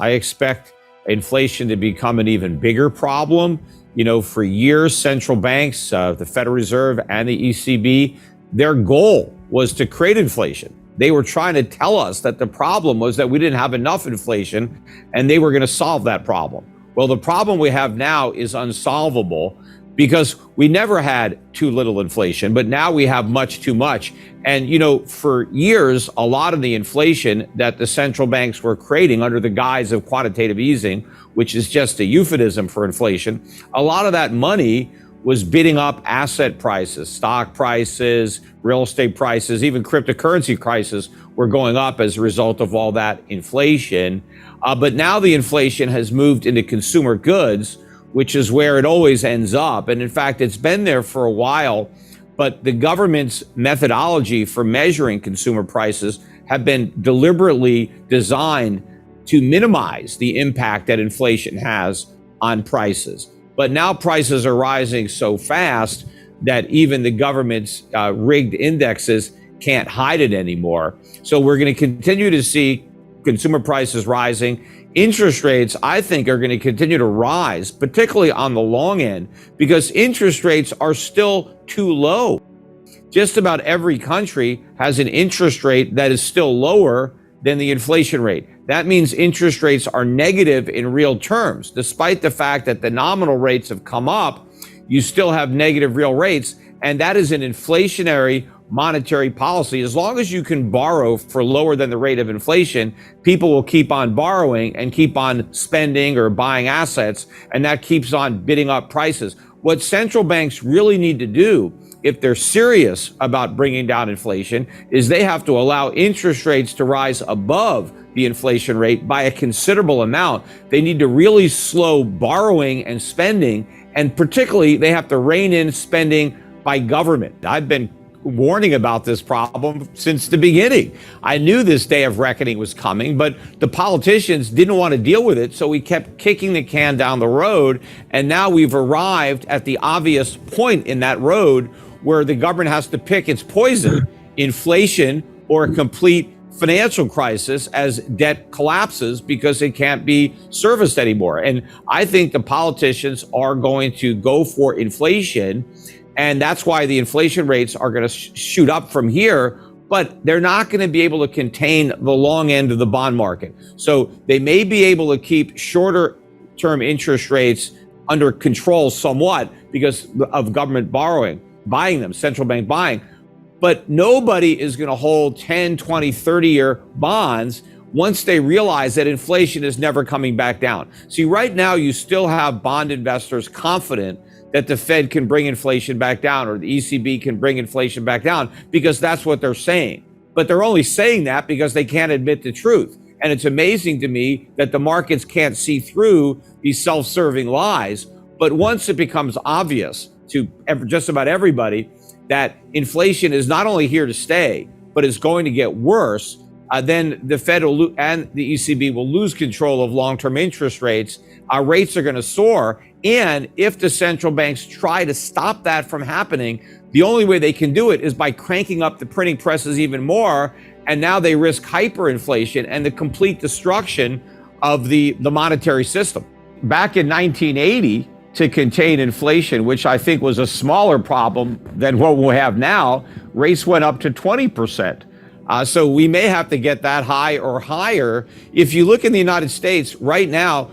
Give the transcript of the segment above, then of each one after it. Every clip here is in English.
I expect inflation to become an even bigger problem. For years, central banks, the Federal Reserve and the ECB, their goal was to create inflation. They were trying to tell us that the problem was that we didn't have enough inflation, and they were going to solve that problem. Well, the problem we have now is unsolvable because we never had too little inflation, but now we have much too much. And, for years, a lot of the inflation that the central banks were creating under the guise of quantitative easing, which is just a euphemism for inflation, a lot of that money was bidding up asset prices, stock prices, real estate prices, even cryptocurrency prices were going up as a result of all that inflation. But now the inflation has moved into consumer goods, which is where it always ends up. And in fact, it's been there for a while, but the government's methodology for measuring consumer prices have been deliberately designed to minimize the impact that inflation has on prices. But now prices are rising so fast that even the government's rigged indexes can't hide it anymore. So we're going to continue to see consumer prices rising. Interest rates, I think, are going to continue to rise, particularly on the long end, because interest rates are still too low. Just about every country has an interest rate that is still lower than the inflation rate. That means interest rates are negative in real terms. Despite the fact that the nominal rates have come up, you still have negative real rates, and that is an inflationary monetary policy. As long as you can borrow for lower than the rate of inflation, people will keep on borrowing and keep on spending or buying assets, and that keeps on bidding up prices. What central banks really need to do, if they're serious about bringing down inflation, is they have to allow interest rates to rise above the inflation rate by a considerable amount. They need to really slow borrowing and spending, and particularly they have to rein in spending by government. I've been warning about this problem since the beginning. I knew this day of reckoning was coming, but the politicians didn't want to deal with it, so we kept kicking the can down the road, and now we've arrived at the obvious point in that road where the government has to pick its poison: inflation or a complete financial crisis as debt collapses because it can't be serviced anymore. And I think the politicians are going to go for inflation, and that's why the inflation rates are going to shoot up from here, but they're not going to be able to contain the long end of the bond market. So they may be able to keep shorter term interest rates under control somewhat because of government buying them, central bank buying. But nobody is going to hold 10, 20, 30-year bonds once they realize that inflation is never coming back down. See, right now, you still have bond investors confident that the Fed can bring inflation back down or the ECB can bring inflation back down because that's what they're saying. But they're only saying that because they can't admit the truth. And it's amazing to me that the markets can't see through these self-serving lies. But once it becomes obvious to just about everybody that inflation is not only here to stay, but is going to get worse, then the Fed and the ECB will lose control of long-term interest rates. Our rates are going to soar. And if the central banks try to stop that from happening, the only way they can do it is by cranking up the printing presses even more. And now they risk hyperinflation and the complete destruction of the monetary system. Back in 1980, to contain inflation, which I think was a smaller problem than what we have now, rates went up to 20%. So we may have to get that high or higher. If you look in the United States right now,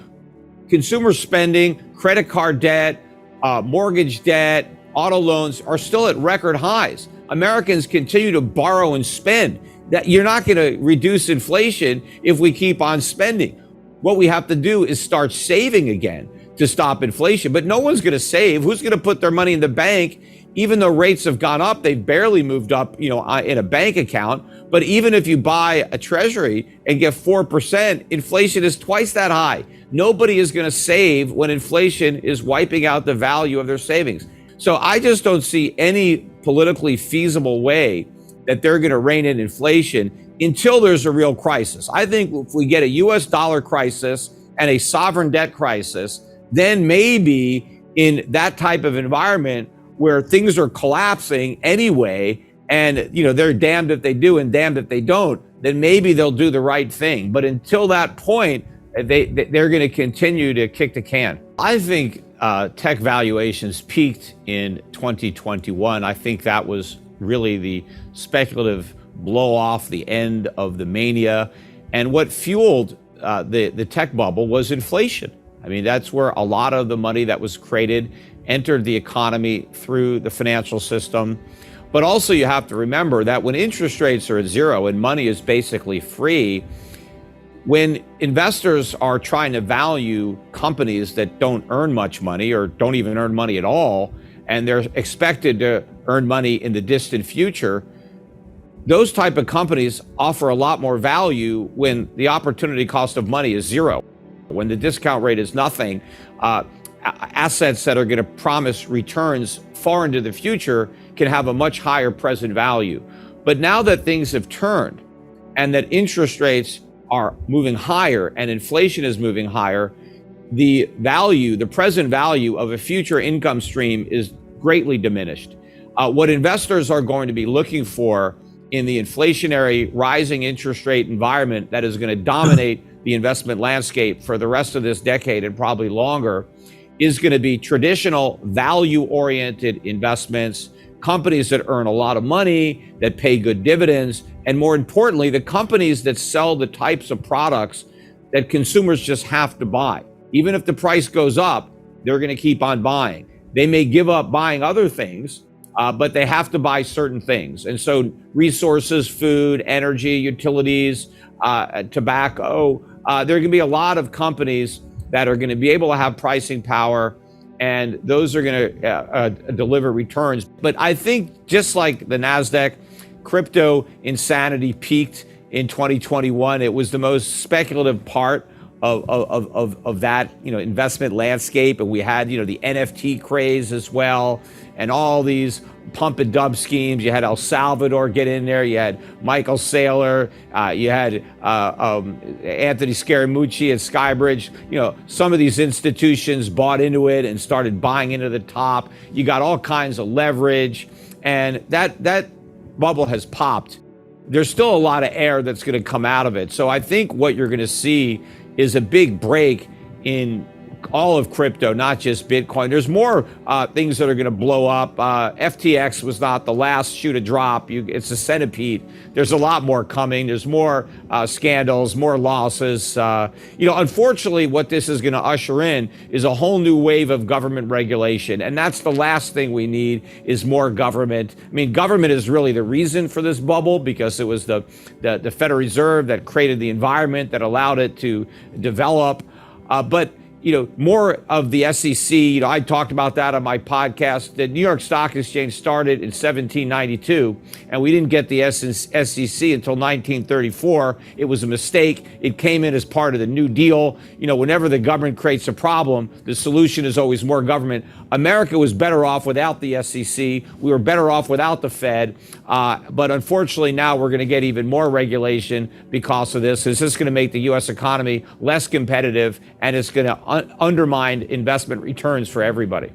consumer spending, credit card debt, mortgage debt, auto loans are still at record highs. Americans continue to borrow and spend. That you're not going to reduce inflation if we keep on spending. What we have to do is start saving again to stop inflation. But no one's going to save. Who's going to put their money in the bank? Even though rates have gone up, they've barely moved up, in a bank account. But even if you buy a treasury and get 4%, inflation is twice that high. Nobody is going to save when inflation is wiping out the value of their savings. So I just don't see any politically feasible way that they're going to rein in inflation until there's a real crisis. I think if we get a US dollar crisis and a sovereign debt crisis, then maybe in that type of environment where things are collapsing anyway, and they're damned if they do and damned if they don't, then maybe they'll do the right thing. But until that point, they're going to continue to kick the can. I think tech valuations peaked in 2021. I think that was really the speculative blow off, the end of the mania. And what fueled the tech bubble was inflation. I mean, that's where a lot of the money that was created entered the economy through the financial system. But also you have to remember that when interest rates are at zero and money is basically free, when investors are trying to value companies that don't earn much money or don't even earn money at all, and they're expected to earn money in the distant future, those type of companies offer a lot more value when the opportunity cost of money is zero. When the discount rate is nothing, assets that are going to promise returns far into the future can have a much higher present value. But now that things have turned and that interest rates are moving higher and inflation is moving higher, the value, the present value of a future income stream is greatly diminished. What investors are going to be looking for in the inflationary rising interest rate environment that is going to dominate the investment landscape for the rest of this decade and probably longer is going to be traditional value-oriented investments, companies that earn a lot of money, that pay good dividends, and more importantly, the companies that sell the types of products that consumers just have to buy. Even if the price goes up, they're going to keep on buying. They may give up buying other things, but they have to buy certain things. And so resources, food, energy, utilities, tobacco, there are going to be a lot of companies that are going to be able to have pricing power, and those are going to deliver returns. But I think just like the NASDAQ, crypto insanity peaked in 2021. It was the most speculative part of that, investment landscape. And we had, the NFT craze as well, and all these pump and dump schemes. You had El Salvador get in there. You had Michael Saylor. You had Anthony Scaramucci at Skybridge. Some of these institutions bought into it and started buying into the top. You got all kinds of leverage, and that bubble has popped. There's still a lot of air that's going to come out of it. So I think what you're going to see is a big break in all of crypto, not just Bitcoin. There's more things that are going to blow up. FTX was not the last shoe to drop. It's a centipede. There's a lot more coming. There's more scandals, more losses. Unfortunately, what this is going to usher in is a whole new wave of government regulation. And that's the last thing we need, is more government. I mean, government is really the reason for this bubble, because it was the Federal Reserve that created the environment that allowed it to develop. But more of the SEC, I talked about that on my podcast. The New York Stock Exchange started in 1792, and we didn't get the SEC until 1934. It was a mistake. It came in as part of the New Deal. Whenever the government creates a problem, the solution is always more government. America was better off without the SEC. We were better off without the Fed. But unfortunately, now we're going to get even more regulation because of this. It's just going to make the U.S. economy less competitive, and it's going to undermine investment returns for everybody.